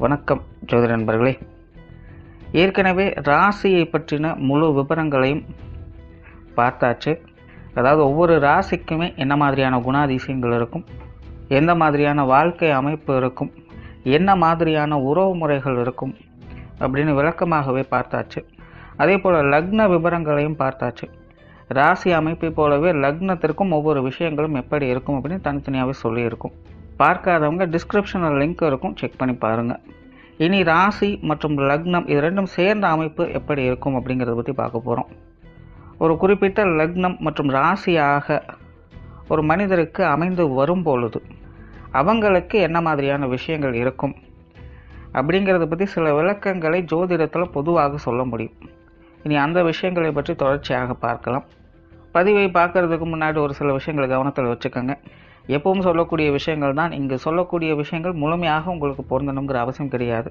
வணக்கம் ஜோதிட நண்பர்களே. ஏற்கனவே ராசியை பற்றின முழு விவரங்களையும் பார்த்தாச்சு. அதாவது ஒவ்வொரு ராசிக்குமே என்ன மாதிரியான குணாதிசயங்கள் இருக்கும், எந்த மாதிரியான வாழ்க்கை அமைப்பு இருக்கும், என்ன மாதிரியான உறவு முறைகள் இருக்கும் அப்படின்னு விளக்கமாகவே பார்த்தாச்சு. அதே போல் லக்ன விவரங்களையும் பார்த்தாச்சு. ராசி அமைப்பை போலவே லக்னத்திற்கும் ஒவ்வொரு விஷயங்களும் எப்படி இருக்கும் அப்படின்னு தனித்தனியாகவே சொல்லியிருக்கும். பார்க்காதவங்க டிஸ்கிரிப்ஷனில் லிங்க் இருக்கும், செக் பண்ணி பாருங்கள். இனி ராசி மற்றும் லக்னம் இது ரெண்டும் சேர்ந்த அமைப்பு எப்படி இருக்கும் அப்படிங்கிறத பற்றி பார்க்க போகிறோம். ஒரு குறிப்பிட்ட லக்னம் மற்றும் ராசியாக ஒரு மனிதருக்கு அமைந்து வரும் பொழுது அவங்களுக்கு என்ன மாதிரியான விஷயங்கள் இருக்கும் அப்படிங்கிறத பற்றி சில விளக்கங்களை ஜோதிடத்தில் பொதுவாக சொல்ல முடியும். இனி அந்த விஷயங்களை பற்றி தொடர்ச்சியாக பார்க்கலாம். பதிவை பார்க்குறதுக்கு முன்னாடி ஒரு சில விஷயங்களை கவனத்தில் வச்சுக்கோங்க. எப்பவும் சொல்லக்கூடிய விஷயங்கள் தான். இங்கு சொல்லக்கூடிய விஷயங்கள் முழுமையாக உங்களுக்கு பொருந்தணுங்கிற அவசியம் கிடையாது.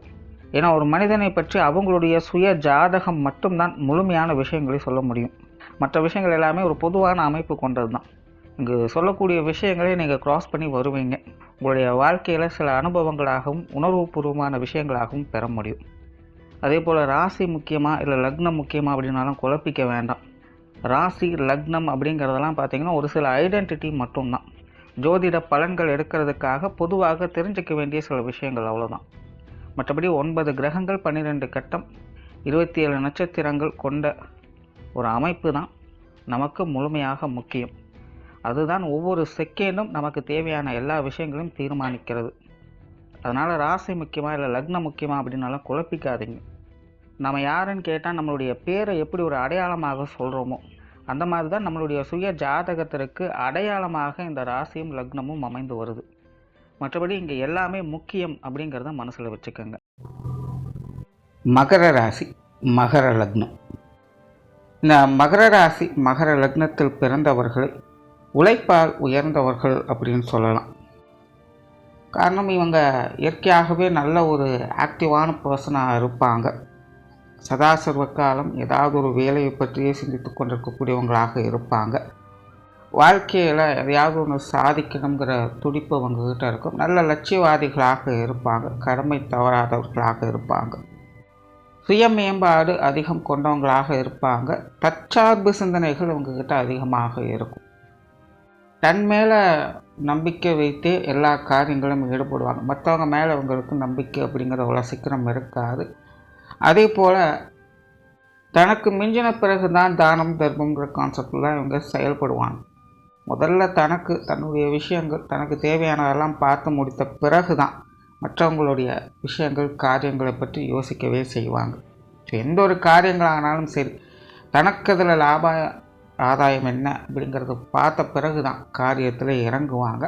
ஏன்னா ஒரு மனிதனை பற்றி அவங்களுடைய சுய ஜாதகம் மட்டும்தான் முழுமையான விஷயங்களை சொல்ல முடியும். மற்ற விஷயங்கள் எல்லாமே ஒரு பொதுவான அமைப்பு கொண்டது தான். இங்கு சொல்லக்கூடிய விஷயங்களை நீங்கள் கிராஸ் பண்ணி வருவீங்க. உங்களுடைய வாழ்க்கையில் சில அனுபவங்களாகவும் உணர்வுபூர்வமான விஷயங்களாகவும் பெற முடியும். அதே போல் ராசி முக்கியமாக இல்லை லக்னம் முக்கியமாக அப்படின்னாலும் குழப்பிக்க வேண்டாம். ராசி லக்னம் அப்படிங்கிறதெல்லாம் பார்த்திங்கன்னா ஒரு சில ஐடென்டிட்டி மட்டும்தான். ஜோதிட பலன்கள் எடுக்கிறதுக்காக பொதுவாக தெரிஞ்சிக்க வேண்டிய சில விஷயங்கள் அவ்வளோதான். மற்றபடி 9 கிரகங்கள் 12 கட்டம் 27 நட்சத்திரங்கள் கொண்ட ஒரு அமைப்பு தான் நமக்கு முழுமையாக முக்கியம். அதுதான் ஒவ்வொரு செகண்டும் நமக்கு தேவையான எல்லா விஷயங்களையும் தீர்மானிக்கிறது. அதனால் ராசி முக்கியமாக இல்லை லக்னம் முக்கியமாக அப்படின்னாலும் குழப்பிக்காதீங்க. நம்ம யாருன்னு கேட்டால் நம்மளுடைய பேரை எப்படி ஒரு அடையாளமாக சொல்கிறோமோ அந்த மாதிரி தான் நம்மளுடைய சுய ஜாதகத்திற்கு அடையாளமாக இந்த ராசியும் லக்னமும் அமைந்து வருது. மற்றபடி இங்கே எல்லாமே முக்கியம் அப்படிங்கிறத மனசில் வச்சுக்கோங்க. மகர ராசி மகர லக்னம். இந்த மகர ராசி மகர லக்னத்தில் பிறந்தவர்களை உழைப்பால் உயர்ந்தவர்கள் அப்படின்னு சொல்லலாம். காரணம், இவங்க இயற்கையாகவே நல்ல ஒரு ஆக்டிவான பர்சனாக இருப்பாங்க. சதாசர்வ காலம் ஏதாவது ஒரு வேலையை பற்றியே சிந்தித்து கொண்டிருக்கக்கூடியவங்களாக இருப்பாங்க. வாழ்க்கையில் எதையாவது ஒன்று சாதிக்கணுங்கிற துடிப்பு அவங்கக்கிட்ட இருக்கும். நல்ல லட்சியவாதிகளாக இருப்பாங்க. கடமை தவறாதவர்களாக இருப்பாங்க. சுய மேம்பாடு அதிகம் கொண்டவங்களாக இருப்பாங்க. தற்சார்பு சிந்தனைகள் இவங்கக்கிட்ட அதிகமாக இருக்கும். தன் மேலே நம்பிக்கை வைத்தே எல்லா காரியங்களும் ஈடுபடுவாங்க. மற்றவங்க மேலே இவங்களுக்கு நம்பிக்கை அப்படிங்கிற அவ்வளோ சீக்கிரம் இருக்காது. அதே போல் தனக்கு மிஞ்சின பிறகு தான் தானம் தர்மங்கிற கான்செப்டில் தான் இவங்க செயல்படுவாங்க. முதல்ல தன்னுடைய விஷயங்கள் தனக்கு தேவையானதெல்லாம் பார்த்து முடித்த பிறகு தான் மற்றவங்களுடைய விஷயங்கள் காரியங்களை பற்றி யோசிக்கவே செய்வாங்க. ஸோ எந்த ஒரு காரியங்களானாலும் சரி, தனக்கு அதில் ஆதாயம் என்ன அப்படிங்கிறத பார்த்த பிறகு தான் காரியத்தில் இறங்குவாங்க.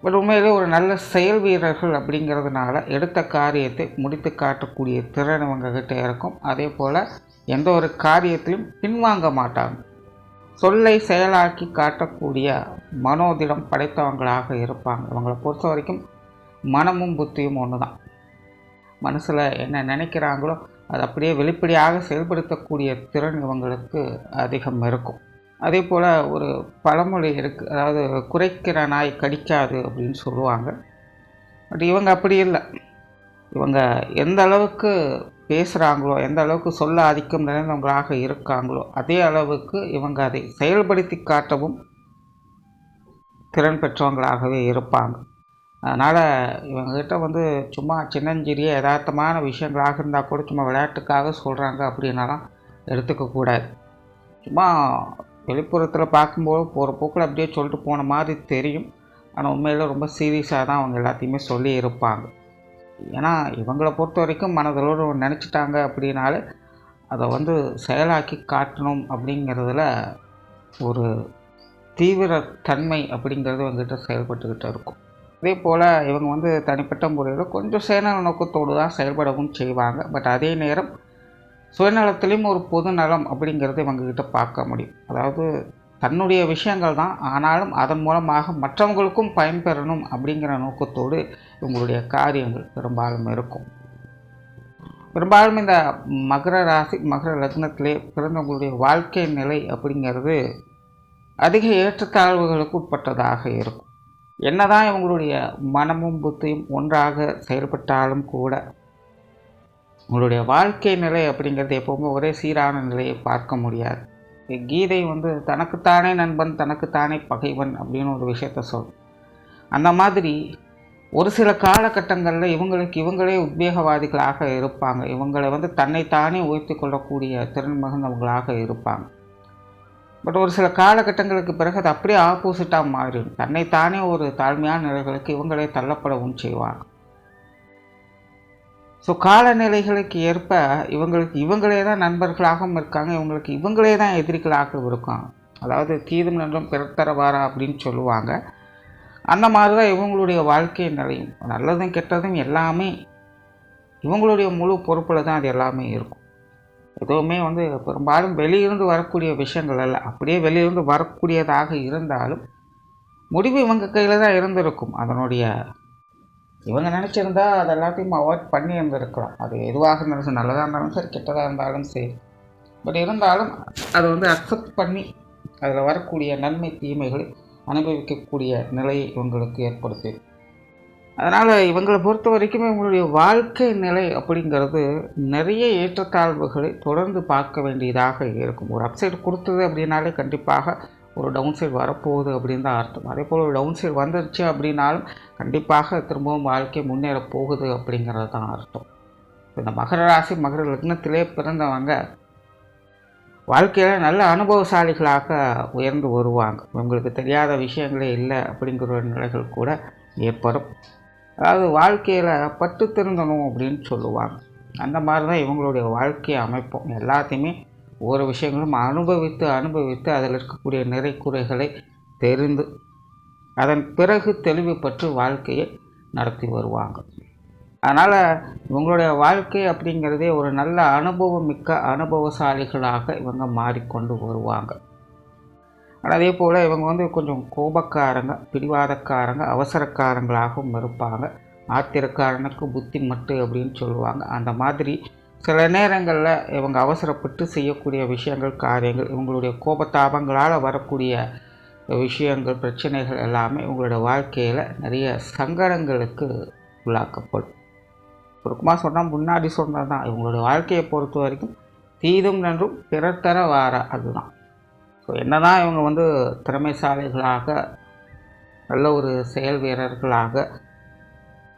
பட் உண்மையிலே ஒரு நல்ல செயல் வீரர்கள் அப்படிங்கிறதுனால எடுத்த காரியத்தை முடித்து காட்டக்கூடிய திறன் இவங்ககிட்ட இருக்கும். அதே போல் எந்த ஒரு காரியத்திலும் பின்வாங்க மாட்டாங்க. சொல்லை செயலாக்கி காட்டக்கூடிய மனோதிடம் படைத்தவங்களாக இருப்பாங்க. இவங்களை பொறுத்த வரைக்கும் மனமும் புத்தியும் ஒன்று தான். மனசில் என்ன நினைக்கிறாங்களோ அது அப்படியே வெளிப்படையாக செயல்படுத்தக்கூடிய திறன் இவங்களுக்கு அதிகம் இருக்கும். அதே போல் ஒரு பழமொழி இருக்குது, அதாவது குறைக்கிற நாய் கடிக்காது அப்படின்னு சொல்லுவாங்க. பட் இவங்க அப்படி இல்லை. இவங்க எந்த அளவுக்கு பேசுகிறாங்களோ, எந்த அளவுக்கு சொல்ல ஆதிக்கம் நிறைந்தவங்களாக இருக்காங்களோ அதே அளவுக்கு இவங்க அதை செயல்படுத்தி காட்டவும் திறன் பெற்றவங்களாகவே இருப்பாங்க. அதனால் இவங்ககிட்ட சும்மா சின்னஞ்சிறிய யதார்த்தமான விஷயங்களாக இருந்தால் கூட சும்மா விளையாட்டுக்காக சொல்கிறாங்க அப்படின்னாலாம் எடுத்துக்கக்கூடாது. சும்மா வெளிப்புறத்தில் பார்க்கும்போது போகிற போக்கில் அப்படியே சொல்லிட்டு போன மாதிரி தெரியும். ஆனால் உண்மையில் ரொம்ப சீரியஸாக தான் அவங்க எல்லாத்தையுமே சொல்லி இருப்பாங்க. ஏன்னா இவங்களை பொறுத்த வரைக்கும் மனதளவு நினச்சிட்டாங்க அப்படின்னாலே அதை செயலாக்கி காட்டணும் அப்படிங்கிறதுல ஒரு தீவிர தன்மை அப்படிங்கிறது இவங்ககிட்ட செயல்பட்டுக்கிட்டு இருக்கும். அதே போல் இவங்க தனிப்பட்ட முறையில் கொஞ்சம் சுயநல நோக்கத்தோடு தான் செயல்படவும் செய்வாங்க. பட் அதே நேரம் சுயநலத்திலையும் ஒரு பொது நலம் அப்படிங்கிறது இவங்ககிட்ட பார்க்க முடியும். அதாவது தன்னுடைய விஷயங்கள் தான், ஆனாலும் அதன் மூலமாக மற்றவங்களுக்கும் பயன்பெறணும் அப்படிங்கிற நோக்கத்தோடு இவங்களுடைய காரியங்கள் பெரும்பாலும் இருக்கும். பெரும்பாலும் இந்த மகர ராசி மகர லக்னத்திலே பிறந்தவங்களுடைய வாழ்க்கை நிலை அப்படிங்கிறது அதிக ஏற்றத்தாழ்வுகளுக்கு உட்பட்டதாக இருக்கும். என்னதான் இவங்களுடைய மனமும் புத்தியும் ஒன்றாக செயல்பட்டாலும் கூட உங்களுடைய வாழ்க்கை நிலை அப்படிங்கிறது எப்போவுமே ஒரே சீரான நிலையை பார்க்க முடியாது. கீதை தனக்குத்தானே நண்பன் தனக்குத்தானே பகைவன் அப்படின்னு ஒரு விஷயத்த சொல்லும். அந்த மாதிரி ஒரு சில காலகட்டங்களில் இவங்களே உத்வேகவாதிகளாக இருப்பாங்க. இவங்களை தன்னைத்தானே உயர்த்தி கொள்ளக்கூடிய திறன் மிகுந்தவங்களாக இருப்பாங்க. பட் ஒரு சில காலகட்டங்களுக்கு பிறகு அது அப்படியே ஆப்போசிட்டாக மாறிடும். தன்னைத்தானே ஒரு தாழ்மையான நிலைகளுக்கு இவங்களே தள்ளப்படவும் செய்வாங்க. ஸோ காலநிலைகளுக்கு ஏற்ப இவங்களே தான் நண்பர்களாகவும் இருக்காங்க, இவங்களே தான் எதிரிகளாகவும் இருக்காங்க. அதாவது தீதும் நன்றும் பிறத்தரவாரா அப்படின்னு சொல்லுவாங்க. அந்த மாதிரி தான் இவங்களுடைய வாழ்க்கை நிலையும். நல்லதும் கெட்டதும் எல்லாமே இவங்களுடைய முழு பொறுப்பில் தான் அது எல்லாமே இருக்கும். எதுவுமே பெரும்பாலும் வெளியிருந்து வரக்கூடிய விஷயங்கள் அல்ல. அப்படியே வெளியிருந்து வரக்கூடியதாக இருந்தாலும் முடிவு இவங்க கையில் தான் இருந்திருக்கும். அதனுடைய இவங்க நினச்சிருந்தா அது எல்லாத்தையும் அவாய்ட் பண்ணி இருந்திருக்கலாம். அது எதுவாக இருந்தாலும் சரி, நல்லதாக இருந்தாலும் சரி, கெட்டதாக இருந்தாலும் சரி. பட் இருந்தாலும் அதை அக்செப்ட் பண்ணி அதில் வரக்கூடிய நன்மை தீமைகளை அனுபவிக்கக்கூடிய நிலையை இவங்களுக்கு ஏற்படுத்தி. அதனால் இவங்களை பொறுத்த வரைக்கும் இவங்களுடைய வாழ்க்கை நிலை அப்படிங்கிறது நிறைய ஏற்றத்தாழ்வுகளை தொடர்ந்து பார்க்க வேண்டியதாக இருக்கும். ஒரு அப்சைடு கொடுத்தது அப்படின்னாலே கண்டிப்பாக ஒரு டவுன் சைடு வரப்போகுது அப்படின்னு தான் அர்த்தம். அதே போல் ஒரு டவுன் சைடு வந்துருச்சு அப்படின்னாலும் கண்டிப்பாக திரும்பவும் வாழ்க்கை முன்னேற போகுது அப்படிங்கிறது தான் அர்த்தம். இந்த மகர ராசி மகர லக்னத்திலே பிறந்தவங்க வாழ்க்கையில் நல்ல அனுபவசாலிகளாக உயர்ந்து வருவாங்க. இவங்களுக்கு தெரியாத விஷயங்களே இல்லை அப்படிங்கிற நிலைகள் கூட ஏற்படும். அதாவது வாழ்க்கையில் பட்டு திருந்தணும் அப்படின்னு சொல்லுவாங்க. அந்த மாதிரி தான் இவங்களுடைய வாழ்க்கையை அமைப்போம். எல்லாத்தையுமே ஒவ்வொரு விஷயங்களும் அனுபவித்து அதில் இருக்கக்கூடிய நிறை குறைகளை தெரிந்து அதன் பிறகு தெளிவு பற்றி வாழ்க்கையை நடத்தி வருவாங்க. அதனால் இவங்களுடைய வாழ்க்கை அப்படிங்கிறதே ஒரு நல்ல அனுபவமிக்க அனுபவசாலிகளாக இவங்க மாறிக்கொண்டு வருவாங்க. அதே போல் இவங்க கொஞ்சம் கோபக்காரங்க, பிடிவாதக்காரங்க, அவசரக்காரங்களாகவும் இருப்பாங்க. ஆத்திரக்காரனுக்கு புத்தி மட்டு அப்படின்னு சொல்லுவாங்க. அந்த மாதிரி சில நேரங்களில் இவங்க அவசரப்பட்டு செய்யக்கூடிய விஷயங்கள், காரியங்கள், இவங்களுடைய கோபத்தாபங்களால் வரக்கூடிய விஷயங்கள், பிரச்சனைகள் எல்லாமே இவங்களுடைய வாழ்க்கையில் நிறைய சங்கடங்களுக்கு உள்ளாக்கப்படும். சுருக்கமாக சொன்னால் முன்னாடி சொன்னது தான், இவங்களுடைய வாழ்க்கையை பொறுத்த வரைக்கும் தீதும் நன்றும் பிறர் தர வாரா, அதுதான். ஸோ என்ன தான் இவங்க திறமைசாலிகளாக, நல்ல ஒரு செயல் வீரர்களாக,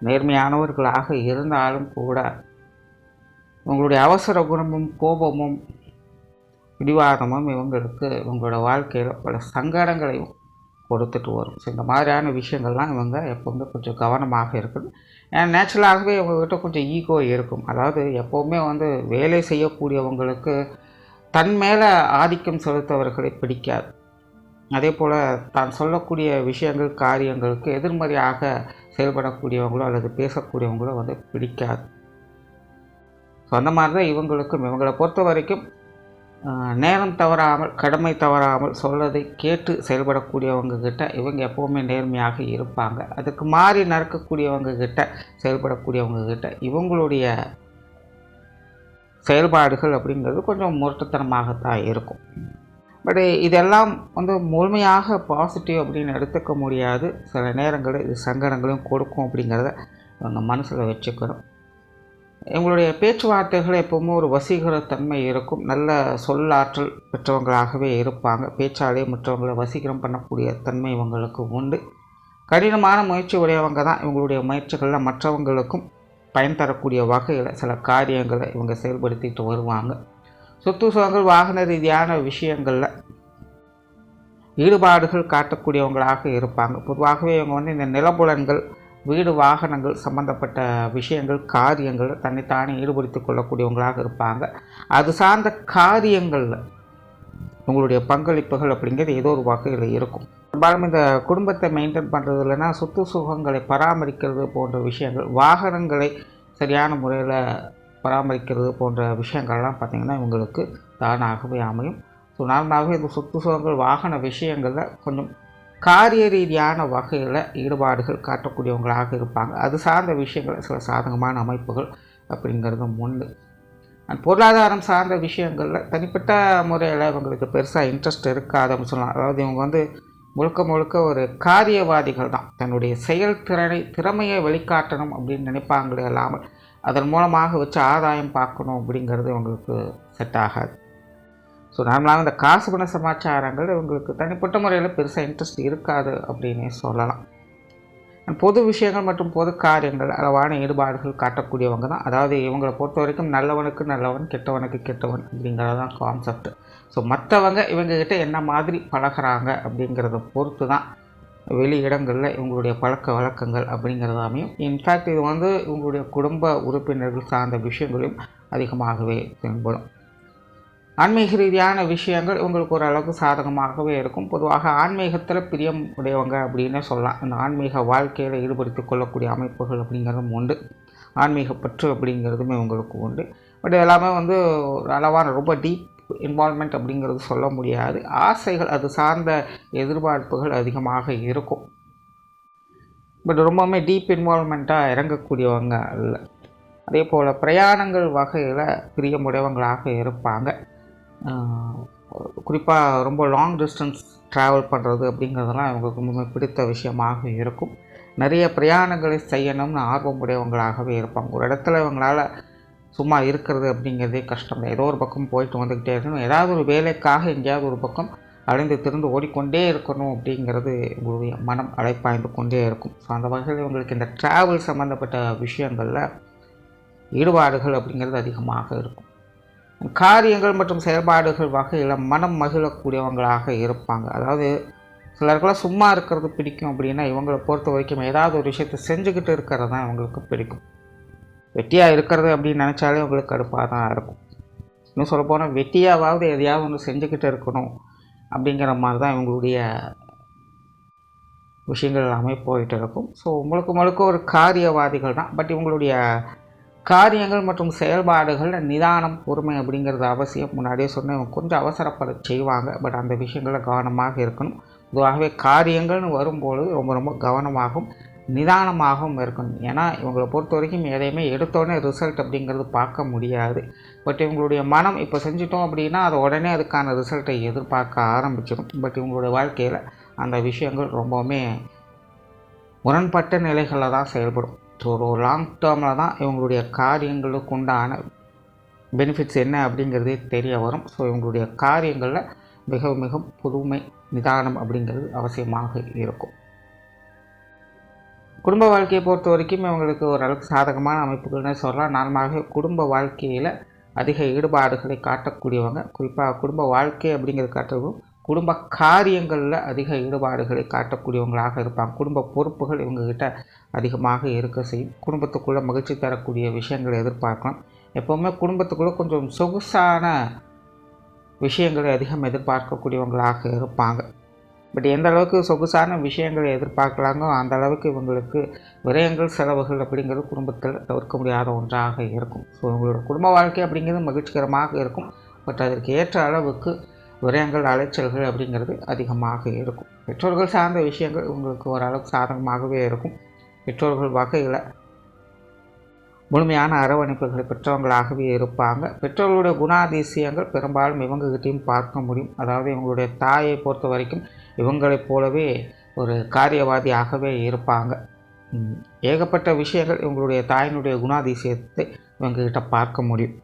நேர்மையானவர்களாக இருந்தாலும் கூட இவங்களுடைய அவசர குணமும் கோபமும் பிடிவாதமும் இவங்களோட வாழ்க்கையில் பல சங்கடங்களையும் கொடுத்துட்டு வரும். ஸோ இந்த மாதிரியான விஷயங்கள்லாம் இவங்க எப்போவுமே கொஞ்சம் கவனமாக இருக்கணும். ஏன்னா நேச்சுரலாகவே இவங்ககிட்ட கொஞ்சம் ஈகோ இருக்கும். அதாவது எப்போவுமே வேலை செய்யக்கூடியவங்களுக்கு தன் மேலே ஆதிக்கம் செலுத்தவர்களை பிடிக்காது. அதே போல் தான் சொல்லக்கூடிய விஷயங்கள், காரியங்களுக்கு எதிர்மறையாக செயல்படக்கூடியவங்களோ அல்லது பேசக்கூடியவங்களோ பிடிக்காது. ஸோ அந்த மாதிரி தான் இவங்களை பொறுத்த வரைக்கும் நேரம் தவறாமல், கடமை தவறாமல், சொல்லதை கேட்டு செயல்படக்கூடியவங்கக்கிட்ட இவங்க எப்போவுமே நேர்மையாக இருப்பாங்க. அதுக்கு மாறி நடக்கக்கூடியவங்கக்கிட்ட, செயல்படக்கூடியவங்கக்கிட்ட இவங்களுடைய செயல்பாடுகள் அப்படிங்கிறது கொஞ்சம் முரட்டுத்தனமாகத்தான் இருக்கும். பட் இதெல்லாம் முழுமையாக பாசிட்டிவ் அப்படின்னு எடுத்துக்க முடியாது. சில நேரங்களில் இது சங்கடங்களையும் கொடுக்கும் அப்படிங்கிறத அவங்க மனசில் வச்சுக்கணும். இவங்களுடைய பேச்சுவார்த்தைகள் எப்போவுமே ஒரு வசீகரத்தன்மை இருக்கும். நல்ல சொல்லாற்றல் பெற்றவங்களாகவே இருப்பாங்க. பேச்சாலே மற்றவங்களை வசீகரம் பண்ணக்கூடிய தன்மை இவங்களுக்கு உண்டு. கடினமான முயற்சி உடையவங்க தான். இவங்களுடைய முயற்சிகளில் மற்றவங்களுக்கும் பயன் தரக்கூடிய வகையில் சில காரியங்களை இவங்க செயல்படுத்திட்டு வருவாங்க. சொத்து சுகங்கள், வாகன ரீதியான விஷயங்களில் ஈடுபாடுகள் காட்டக்கூடியவங்களாக இருப்பாங்க. பொதுவாகவே இவங்க இந்த நிலப்புலன்கள், வீடு வாகனங்கள் சம்பந்தப்பட்ட விஷயங்கள், காரியங்கள் தன்னைத்தானே ஈடுபடுத்தி கொள்ளக்கூடியவங்களாக இருப்பாங்க. அது சார்ந்த காரியங்களில் உங்களுடைய பங்களிப்புகள் அப்படிங்கிறது ஏதோ ஒரு வகையில் இருக்கும். பெரும்பாலும் இந்த குடும்பத்தை மெயின்டைன் பண்ணுறது இல்லைன்னா சொத்து சுகங்களை பராமரிக்கிறது போன்ற விஷயங்கள், வாகனங்களை சரியான முறையில் பராமரிக்கிறது போன்ற விஷயங்கள்லாம் பார்த்திங்கன்னா இவங்களுக்கு தானாகவே அமையும். ஸோ நார்மலாகவே இந்த சொத்து சுகங்கள், வாகன விஷயங்களில் கொஞ்சம் காரிய ரீதியான வகையில் ஈடுபாடுகள் காட்டக்கூடியவங்களாக இருப்பாங்க. அது சார்ந்த விஷயங்கள் சில சாதகமான அமைப்புகள் அப்படிங்கிறதும் உண்டு. பொருளாதாரம் சார்ந்த விஷயங்களில் தனிப்பட்ட முறையில் இவங்களுக்கு பெருசாக இன்ட்ரெஸ்ட் இருக்காது அப்படின்னு சொல்லலாம். அதாவது இவங்க முழுக்க முழுக்க ஒரு காரியவாதிகள் தான். தன்னுடைய திறமையை வெளிக்காட்டணும் அப்படின்னு நினைப்பாங்களே இல்லாமல் அதன் மூலமாக வச்சு ஆதாயம் பார்க்கணும் அப்படிங்கிறது இவங்களுக்கு செட் ஆகாது. ஸோ நார்மலாக இந்த காசு பண சமாச்சாரங்கள் இவங்களுக்கு தனிப்பட்ட முறையில் பெருசாக இன்ட்ரெஸ்ட் இருக்காது அப்படின்னே சொல்லலாம். பொது விஷயங்கள் மற்றும் பொது காரியங்கள் அளவான ஈடுபாடுகள் காட்டக்கூடியவங்க தான். அதாவது இவங்களை பொறுத்த வரைக்கும் நல்லவனுக்கு நல்லவன், கெட்டவனுக்கு கெட்டவன் அப்படிங்கிறது தான் கான்செப்ட். ஸோ மற்றவங்க இவங்ககிட்ட என்ன மாதிரி பழகிறாங்க அப்படிங்கிறத பொறுத்து தான் வெளி இடங்களில் இவங்களுடைய பழக்க வழக்கங்கள் அப்படிங்கிறது அமையும். இன்ஃபேக்ட் இது இவங்களுடைய குடும்ப உறுப்பினர்கள் சார்ந்த விஷயங்களையும் அதிகமாகவே தென்படும். ஆன்மீக ரீதியான விஷயங்கள் இவங்களுக்கு ஓரளவுக்கு சாதகமாகவே இருக்கும். பொதுவாக ஆன்மீகத்தில் பிரியம் உடையவங்க அப்படின்னு சொல்லலாம். இந்த ஆன்மீக வாழ்க்கையில் ஈடுபடுத்தி கொள்ளக்கூடிய அமைப்புகள் அப்படிங்கிறதும் உண்டு. ஆன்மீக பற்று அப்படிங்கிறதுமே இவங்களுக்கு உண்டு. பட் எல்லாமே அளவான ரொம்ப டீப் இன்வால்மெண்ட் அப்படிங்கிறது சொல்ல முடியாது. ஆசைகள் அது சார்ந்த எதிர்பார்ப்புகள் அதிகமாக இருக்கும். பட் ரொம்பவுமே டீப் இன்வால்மெண்ட்டாக இறங்கக்கூடியவங்க இல்லை. அதே போல் பிரயாணங்கள் வகையில் பிரியமுடையவங்களாக இருப்பாங்க. குறிப்பாக ரொம்ப லாங் டிஸ்டன்ஸ் ட்ராவல் பண்ணுறது அப்படிங்கிறதெல்லாம் இவங்களுக்கு ரொம்பவுமே பிடித்த விஷயமாக இருக்கும். நிறைய பிரயாணங்களை செய்யணும்னு ஆர்வமுடையவங்களாகவே இருப்பாங்க. ஒரு இடத்துல இவங்களால் சும்மா இருக்கிறது அப்படிங்கிறதே கஷ்டம். ஏதோ ஒரு பக்கம் போயிட்டு வந்துக்கிட்டே இருக்கணும். ஏதாவது ஒரு வேலைக்காக எங்கேயாவது ஒரு பக்கம் அலைந்து திறந்து ஓடிக்கொண்டே இருக்கணும் அப்படிங்கிறது உங்களுடைய மனம் அலைப்பாய்ந்து கொண்டே இருக்கும். ஸோ அந்த வகையில் இவங்களுக்கு இந்த ட்ராவல் சம்மந்தப்பட்ட விஷயங்களில் ஈடுபாடுகள் அப்படிங்கிறது அதிகமாக இருக்கும். காரியங்கள் மற்றும் செயல்பாடுகள் வகையில் மனம் மகிழக்கூடியவங்களாக இருப்பாங்க. அதாவது சிலருக்கெல்லாம் சும்மா இருக்கிறது பிடிக்கும் அப்படின்னா இவங்களை பொறுத்த வரைக்கும் ஏதாவது ஒரு விஷயத்தை செஞ்சுக்கிட்டு இருக்கிறது தான் இவங்களுக்கு பிடிக்கும். வெட்டியாக இருக்கிறது அப்படின்னு நினச்சாலே இவங்களுக்கு கடுப்பாக தான் இருக்கும். இன்னும் சொல்லப்போனால் வெட்டியாவது எதையாவது ஒன்று செஞ்சுக்கிட்டு இருக்கணும் அப்படிங்கிற மாதிரி தான் இவங்களுடைய விஷயங்கள் எல்லாமே போயிட்டு இருக்கும். ஸோ முழுக்க ஒரு காரியவாதிகள் தான். பட் இவங்களுடைய காரியங்கள் மற்றும் செயல்பாடுகள் நிதானம், பொறுமை அப்படிங்கிறது அவசியம். முன்னாடியே சொன்னேன், இவங்க கொஞ்சம் அவசரப்பட செய்வாங்க. பட் அந்த விஷயங்களில் கவனமாக இருக்கணும். பொதுவாகவே காரியங்கள்னு வரும்பொழுது ரொம்ப கவனமாகவும் நிதானமாகவும் இருக்கணும். ஏன்னா இவங்களை பொறுத்த வரைக்கும் எதையுமே எடுத்தோடனே ரிசல்ட் அப்படிங்கிறது பார்க்க முடியாது. பட் இவங்களுடைய மனம் இப்போ செஞ்சிட்டோம் அப்படின்னா அதை உடனே அதுக்கான ரிசல்ட்டை எதிர்பார்க்க ஆரம்பிச்சிடும். பட் இவங்களுடைய வாழ்க்கையில் அந்த விஷயங்கள் ரொம்பவுமே முரண்பட்ட நிலைகளில் தான் செயல்படும். ஸோ ஒரு லாங் டேர்மில் தான் இவங்களுடைய காரியங்களுக்கு உண்டான பெனிஃபிட்ஸ் என்ன அப்படிங்கிறதே தெரிய வரும். ஸோ இவங்களுடைய காரியங்களில் மிக புதுமை, நிதானம் அப்படிங்கிறது அவசியமாக இருக்கும். குடும்ப வாழ்க்கையை பொறுத்த வரைக்கும் இவங்களுக்கு ஓரளவுக்கு சாதகமான அமைப்புகள்னு சொல்லலாம். நார்மலாக குடும்ப வாழ்க்கையில் அதிக ஈடுபாடுகளை காட்டக்கூடியவங்க. குறிப்பாக குடும்ப வாழ்க்கை அப்படிங்கிறது காட்டுறதும் குடும்ப காரியங்களில் அதிக ஈடுபாடுகளை காட்டக்கூடியவங்களாக இருப்பாங்க. குடும்ப பொறுப்புகள் இவங்ககிட்ட அதிகமாக இருக்க செய்யும். குடும்பத்துக்குள்ளே மகிழ்ச்சி தரக்கூடிய விஷயங்களை எதிர்பார்க்கலாம். எப்போவுமே குடும்பத்துக்குள்ளே கொஞ்சம் சொகுசான விஷயங்களை அதிகம் எதிர்பார்க்கக்கூடியவங்களாக இருப்பாங்க. பட் எந்த அளவுக்கு சொகுசான விஷயங்களை எதிர்பார்க்கலாங்களோ அந்த அளவுக்கு இவங்களுக்கு விரயங்கள், செலவுகள் அப்படிங்கிறது குடும்பத்தில் தவிர்க்க முடியாத ஒன்றாக இருக்கும். ஸோ இவங்களோட குடும்ப வாழ்க்கை அப்படிங்கிறது மகிழ்ச்சிகரமாக இருக்கும். பட் அதற்கு ஏற்ற அளவுக்கு விரயங்கள், அலைச்சல்கள் அப்படிங்கிறது அதிகமாக இருக்கும். பெற்றோர்கள் சார்ந்த விஷயங்கள் இவங்களுக்கு ஓரளவுக்கு சாதகமாகவே இருக்கும். பெற்றோர்கள் வகையில் முழுமையான அரவணைப்புகளை பெற்றவங்களாகவே இருப்பாங்க. பெற்றோர்களுடைய குணாதிசயங்கள் பெரும்பாலும் இவங்ககிட்டையும் பார்க்க முடியும். அதாவது இவங்களுடைய தாயை பொறுத்த வரைக்கும் இவங்களைப் போலவே ஒரு காரியவாதியாகவே இருப்பாங்க. ஏகப்பட்ட விஷயங்கள் இவங்களுடைய தாயினுடைய குணாதிசயத்தை இவங்ககிட்ட பார்க்க முடியும்.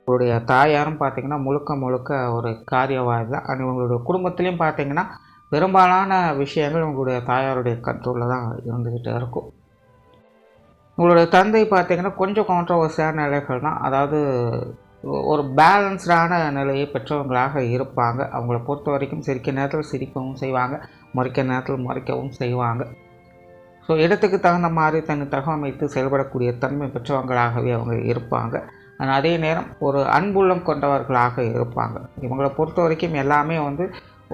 இவங்களுடைய தாயாரும் பார்த்திங்கன்னா முழுக்க ஒரு காரியவாதி தான். அண்ட் இவங்களுடைய குடும்பத்துலேயும் பார்த்திங்கன்னா பெரும்பாலான விஷயங்கள் இவங்களுடைய தாயாருடைய கண்ட்ரோலில் தான் இருந்துக்கிட்டு இருக்கும். உங்களுடைய தந்தை பார்த்திங்கன்னா கொஞ்சம் கான்ட்ரவர்சியான நிலைகள் தான். அதாவது ஒரு பேலன்ஸ்டான நிலையை பெற்றவங்களாக இருப்பாங்க. அவங்கள பொறுத்த வரைக்கும் சிரிக்க நேரத்தில் சிரிக்கவும் செய்வாங்க, முறைக்க நேரத்தில் முறைக்கவும் செய்வாங்க. ஸோ இடத்துக்கு தகுந்த மாதிரி தன்னை தகவமைத்து செயல்படக்கூடிய தன்மை பெற்றவங்களாகவே அவங்க இருப்பாங்க. ஆனால் அதே நேரம் ஒரு அன்புள்ளம் கொண்டவர்களாக இருப்பாங்க. இவங்களை பொறுத்த வரைக்கும் எல்லாமே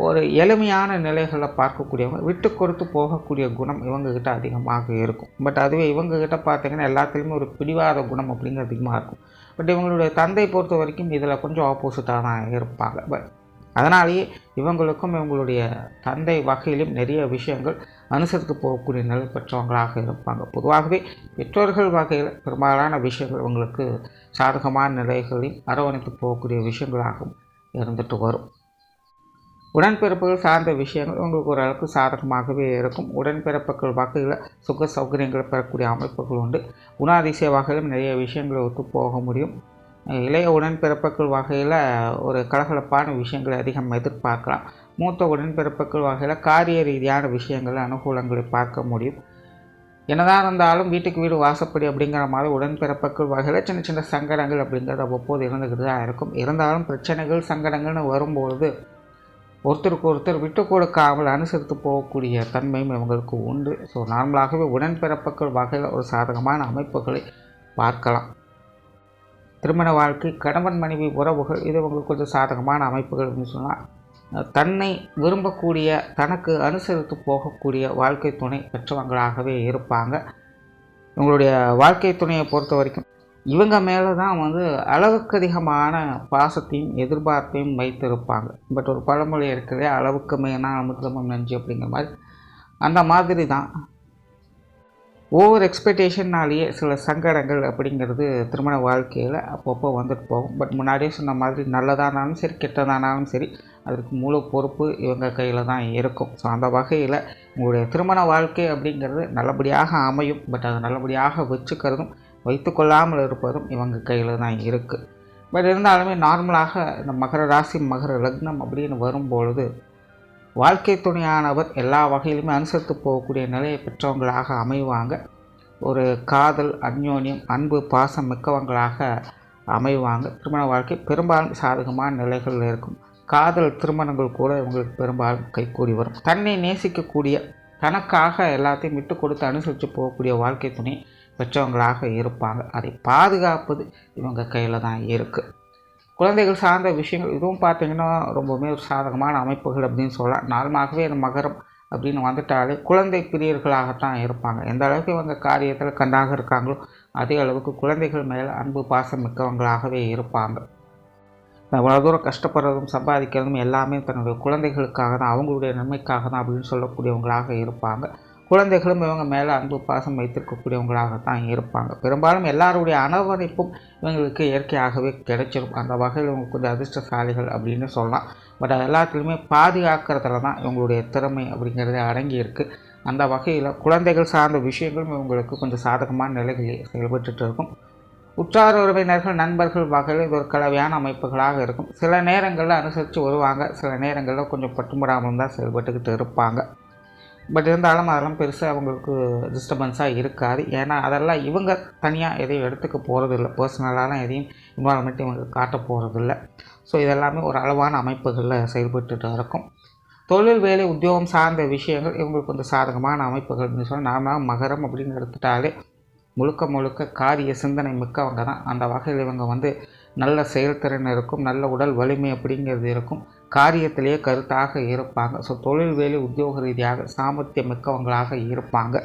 ஒரு எளிமையான நிலைகளில் பார்க்கக்கூடியவங்க, விட்டு கொடுத்து போகக்கூடிய குணம் இவங்ககிட்ட அதிகமாக இருக்கும். பட் அதுவே இவங்ககிட்ட பார்த்திங்கன்னா எல்லாத்துலேயுமே ஒரு பிடிவாத குணம் அப்படிங்கிறது அதிகமாக இருக்கும். பட் இவங்களுடைய தந்தை பொறுத்த வரைக்கும் இதில் கொஞ்சம் ஆப்போசிட்டாக தான் இருப்பாங்க. பட் அதனாலேயே இவங்களுக்கும் இவங்களுடைய தந்தை வகையிலும் நிறைய விஷயங்கள் அனுசரித்து போகக்கூடிய நிலை பெற்றவங்களாக இருப்பாங்க. பொதுவாகவே பெற்றோர்கள் வகையில் பெரும்பாலான விஷயங்கள் இவங்களுக்கு சாதகமான நிலைகளில் அரவணைத்து போகக்கூடிய விஷயங்களாகவும் இருந்துட்டு வரும். உடன்பிறப்புகள் சார்ந்த விஷயங்கள் உங்களுக்கு ஓரளவுக்கு சாதகமாகவே இருக்கும். உடன்பிறப்புகள் வகையில் சுக சௌகரியங்களை பெறக்கூடிய அமைப்புகள் உண்டு. குணாதிசய வகையிலும் நிறைய விஷயங்களை ஒத்து போக முடியும். இளைய உடன்பிறப்புகள் வகையில் ஒரு கலகலப்பான விஷயங்களை அதிகம் எதிர்பார்க்கலாம். மூத்த உடன்பிறப்புகள் வகையில் காரிய ரீதியான விஷயங்களை அனுகூலங்களை பார்க்க முடியும். என்னதான் இருந்தாலும் வீட்டுக்கு வீடு வாசப்படி அப்படிங்கிற மாதிரி உடன்பிறப்புகள் வகையில் சின்ன சின்ன சங்கடங்கள் அப்படிங்கிறது அவ்வப்போது இருந்துக்கிட்டு தான் இருக்கும். இருந்தாலும் பிரச்சனைகள் சங்கடங்கள்னு வரும்பொழுது ஒருத்தருக்கு ஒருத்தர் விட்டு கொடுக்காமல் அனுசரித்து போகக்கூடிய தன்மையும் இவங்களுக்கு உண்டு. ஸோ நார்மலாகவே உடன்பிறப்புகள் வகையில் ஒரு சாதகமான அமைப்புகளை பார்க்கலாம். திருமண வாழ்க்கை, கணவன் மனைவி உறவுகள், இது உங்களுக்கு கொஞ்சம் சாதகமான அமைப்புகள் அப்படின்னு சொன்னால், தன்னை விரும்பக்கூடிய தனக்கு அனுசரித்து போகக்கூடிய வாழ்க்கை துணை பெற்றவங்களாகவே இருப்பாங்க. இவங்களுடைய வாழ்க்கை துணையை பொறுத்த வரைக்கும் இவங்க மேலே தான் அளவுக்கு அதிகமான பாசத்தையும் எதிர்பார்ப்பையும் வைத்திருப்பாங்க. பட் ஒரு பழமொழி இருக்கிறதே, அளவுக்கு மேனா அமிர்தமும் நஞ்சு அப்படிங்கிற மாதிரி. அந்த மாதிரி தான் ஓவர் எக்ஸ்பெக்டேஷன்னாலேயே சில சங்கடங்கள் அப்படிங்கிறது திருமண வாழ்க்கையில் அப்பப்போ வந்துட்டு போகும். பட் முன்னாடியே சொன்ன மாதிரி நல்லதானாலும் சரி கெட்டதானாலும் சரி அதற்கு முழு பொறுப்பு இவங்க கையில் தான் இருக்கும். ஸோ அந்த வகையில் உங்களுடைய திருமண வாழ்க்கை அப்படிங்கிறது நல்லபடியாக அமையும். பட் அதை நல்லபடியாக வச்சுக்கிறதும் வைத்துக்கொள்ளாமல் இருப்பதும் இவங்க கையில் தான் இருக்குது. பட் இருந்தாலுமே நார்மலாக இந்த மகர ராசி மகர லக்னம் அப்படின்னு வரும்பொழுது வாழ்க்கை துணையானவர் எல்லா வகையிலுமே அனுசரித்து போகக்கூடிய நிலையை பெற்றவங்களாக அமைவாங்க. ஒரு காதல், அந்யோன்யம், அன்பு, பாசம் மிக்கவங்களாக அமைவாங்க. திருமண வாழ்க்கை பெரும்பாலும் சாதகமான நிலைகளில் இருக்கும். காதல் திருமணங்கள் கூட இவங்களுக்கு பெரும்பாலும் கைகூடி வரும். தன்னை நேசிக்கக்கூடிய, தனக்காக எல்லாத்தையும் விட்டு கொடுத்து அனுசரித்து போகக்கூடிய வாழ்க்கை துணை பெற்றவங்களாக இருப்பாங்க. அதை பாதுகாப்பது இவங்க கையில் தான் இருக்குது. குழந்தைகள் சார்ந்த விஷயங்கள் இதுவும் பார்த்திங்கன்னா ரொம்பவுமே ஒரு சாதகமான அமைப்புகள் அப்படின்னு சொல்லலாம். நார்மலாகவே இந்த மகரம் அப்படின்னு வந்துட்டாலே குழந்தை பிரியர்களாகத்தான் இருப்பாங்க. எந்த அளவுக்கு இவங்க காரியத்தில் கண்டாக இருக்காங்களோ அதே அளவுக்கு குழந்தைகள் மேலே அன்பு பாசம் மிக்கவங்களாகவே இருப்பாங்க. இவ்வளோ தூரம் கஷ்டப்படுறதும் சம்பாதிக்கிறதும் எல்லாமே தன்னுடைய குழந்தைகளுக்காக தான், அவங்களுடைய நன்மைக்காக தான் அப்படின்னு சொல்லக்கூடியவங்களாக இருப்பாங்க. குழந்தைகளும் இவங்க மேலே அன்பு பாசம் வைத்திருக்கக்கூடியவங்களாகத்தான் இருப்பாங்க. பெரும்பாலும் எல்லாருடைய அரவணைப்பும் இவங்களுக்கு இயற்கையாகவே கிடைச்சிடும். அந்த வகையில் இவங்க கொஞ்சம் அதிர்ஷ்டசாலிகள் அப்படின்னு சொல்லலாம். பட் அது எல்லாத்துலேயுமே பாதுகாக்கிறதுல தான் இவங்களுடைய திறமை அப்படிங்கிறதே அடங்கி இருக்குது. அந்த வகையில் குழந்தைகள் சார்ந்த விஷயங்களும் இவங்களுக்கு கொஞ்சம் சாதகமான நிலைகளில் செயல்பட்டு இருக்கும். உற்றார் உறவினர்கள் நண்பர்கள் வகையில் இது ஒரு கலவையான அமைப்புகளாக இருக்கும். சில நேரங்களில் அனுசரித்து வருவாங்க, சில நேரங்களில் கொஞ்சம் பட்டுமுடாமல் தான் செயல்பட்டுக்கிட்டு இருப்பாங்க. பட் இருந்தாலும் அதெல்லாம் பெருசாக அவங்களுக்கு டிஸ்டர்பன்ஸாக இருக்காது. ஏன்னா அதெல்லாம் இவங்க தனியாக எதையும் எடுத்துக்க போகிறதில்ல, பர்சனலாலாம் எதையும் இன்வால்மெண்ட் இவங்க காட்ட போகிறதில்ல. ஸோ இதெல்லாமே ஒரு அளவான அமைப்புகளில் செயல்பட்டு இருக்கும். தொழில் வேலை உத்தியோகம் சார்ந்த விஷயங்கள் இவங்களுக்கு கொஞ்சம் சாதகமான அமைப்புகள் அப்படின்னு சொன்னால், நார்மலாக மகரம் அப்படின்னு எடுத்துட்டாலே முழுக்க காரிய சிந்தனை மிக்கவங்க தான். அந்த வகையில் இவங்க நல்ல செயல்திறன் இருக்கும், நல்ல உடல் வலிமை அப்படிங்கிறது இருக்கும், காரியத்திலேயே கருத்தாக இருப்பாங்க. ஸோ தொழில் வேலை உத்தியோக ரீதியாக சாமர்த்தியம் மிக்கவங்களாக இருப்பாங்க.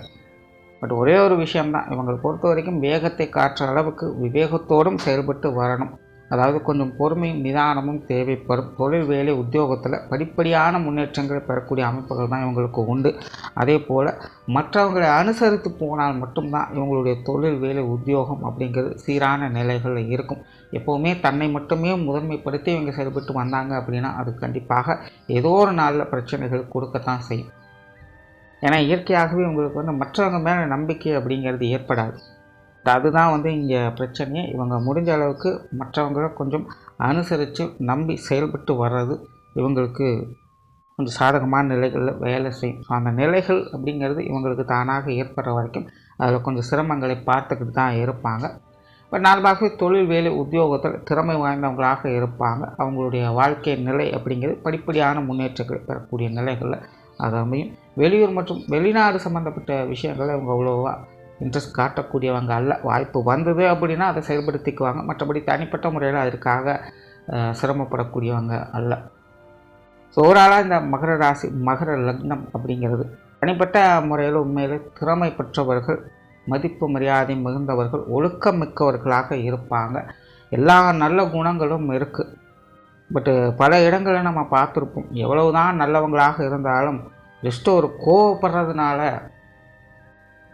பட் ஒரே ஒரு விஷயம்தான், இவங்களை பொறுத்த வரைக்கும் வேகத்தை காட்டுற அளவுக்கு விவேகத்தோடும் செயல்பட்டு வரணும். அதாவது கொஞ்சம் பொறுமையும் நிதானமும் தேவைப்படும். தொழில் வேலை உத்தியோகத்தில் படிப்படியான முன்னேற்றங்களை பெறக்கூடிய அமைப்புகள் தான் இவங்களுக்கு உண்டு. அதே போல் மற்றவங்களை அனுசரித்து போனால் மட்டும்தான் இவங்களுடைய தொழில் வேலை உத்தியோகம் அப்படிங்கிறது சீரான நிலைகளில் இருக்கும். எப்போவுமே தன்னை மட்டுமே முதன்மைப்படுத்தி இவங்க செயல்பட்டு வந்தாங்க அப்படின்னா அது கண்டிப்பாக ஏதோ ஒரு நாளில் பிரச்சனைகள் கொடுக்கத்தான் செய்யும். ஏன்னா இயற்கையாகவே உங்களுக்கு மற்றவங்க மேலே நம்பிக்கை அப்படிங்கிறது ஏற்படாது. அதுதான் இங்கே பிரச்சனையே. இவங்க முடிஞ்ச அளவுக்கு மற்றவங்களை கொஞ்சம் அனுசரித்து நம்பி செயல்பட்டு வர்றது இவங்களுக்கு கொஞ்சம் சாதகமான நிலைகளில் வேலை செய்யும். ஸோ அந்த நிலைகள் அப்படிங்கிறது இவங்களுக்கு தானாக ஏற்படுற வரைக்கும் அதில் கொஞ்சம் சிரமங்களை பார்த்துக்கிட்டு தான் இருப்பாங்க. பட் நார்மலாகவே தொழில் வேலை உத்தியோகத்தில் திறமை வாய்ந்தவங்களாக இருப்பாங்க. அவங்களுடைய வாழ்க்கை நிலை அப்படிங்கிறது படிப்படியான முன்னேற்றங்களை பெறக்கூடிய நிலைகளில் அது அமையும். வெளியூர் மற்றும் வெளிநாடு சம்மந்தப்பட்ட விஷயங்களை அவங்க அவ்வளோவா இன்ட்ரெஸ்ட் காட்டக்கூடியவங்க அல்ல. வாய்ப்பு வந்தது அப்படின்னா அதை செயல்படுத்திக்குவாங்க. மற்றபடி தனிப்பட்ட முறையில் அதற்காக சிரமப்படக்கூடியவங்க அல்ல. ஸோ ஓவராலாக இந்த மகர ராசி மகர லக்னம் அப்படிங்கிறது தனிப்பட்ட முறையில் உண்மையில் திறமை பெற்றவர்கள், மதிப்பு மரியாதை மிகுந்தவர்கள், ஒழுக்கம் மிக்கவர்களாக இருப்பாங்க. எல்லா நல்ல குணங்களும் இருக்குது. பட்டு பல இடங்களில் நம்ம பார்த்துருப்போம், எவ்வளவு தான் நல்லவங்களாக இருந்தாலும் ஜஸ்ட்டு ஒரு கோவப்படுறதுனால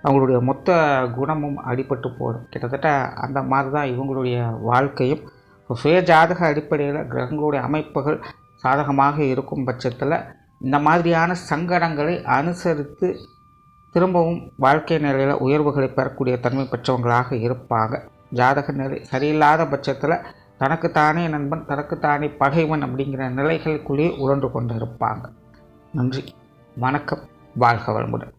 அவங்களுடைய மொத்த குணமும் அடிபட்டு போடும். கிட்டத்தட்ட அந்த மாதிரி தான் இவங்களுடைய வாழ்க்கையும். சுய ஜாதக அடிப்படையில் கிரகங்களுடைய அமைப்புகள் சாதகமாக இருக்கும் பட்சத்தில் இந்த மாதிரியான சங்கடங்களை அனுசரித்து திரும்பவும் வாழ்க்கை நிலையில் உயர்வுகளை பெறக்கூடிய தன்மை பெற்றவங்களாக இருப்பாங்க. ஜாதக நிலை சரியில்லாத பட்சத்தில் தனக்குத்தானே நண்பன் தனக்குத்தானே பகைவன் அப்படிங்கிற நிலைகளுக்குள்ளேயே உழன்று கொண்டு இருப்பாங்க. நன்றி, வணக்கம், வாழ்க வளமுடன்.